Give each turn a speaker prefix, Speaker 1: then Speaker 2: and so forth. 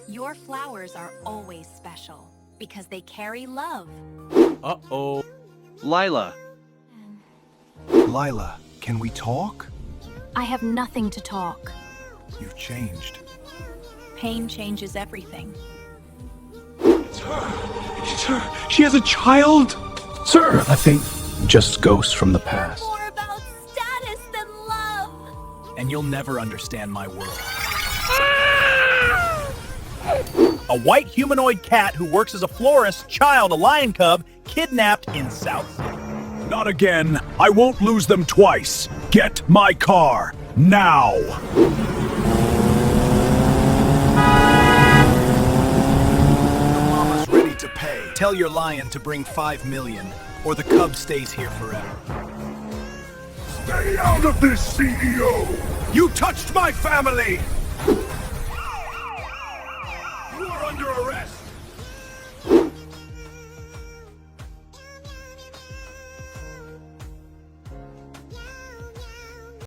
Speaker 1: Your flowers are always special because they carry love.
Speaker 2: Uh-oh.
Speaker 3: Lila.
Speaker 4: Lila, can we talk?
Speaker 1: I have nothing to talk.
Speaker 4: You've changed.
Speaker 1: Pain changes everything.
Speaker 4: It's her. It's her. She has a child. Sir, I think just ghosts from the past.
Speaker 1: More about status than love.
Speaker 2: And you'll never understand my world. A white humanoid cat who works as a florist child, a lion cub, kidnapped in South City.
Speaker 5: Not again. I won't lose them twice. Get my car, now!
Speaker 2: Mama's ready to pay. Tell your lion to bring 5 million, or the cub stays here forever.
Speaker 5: Stay out of this, CEO! You touched my family! You are under arrest!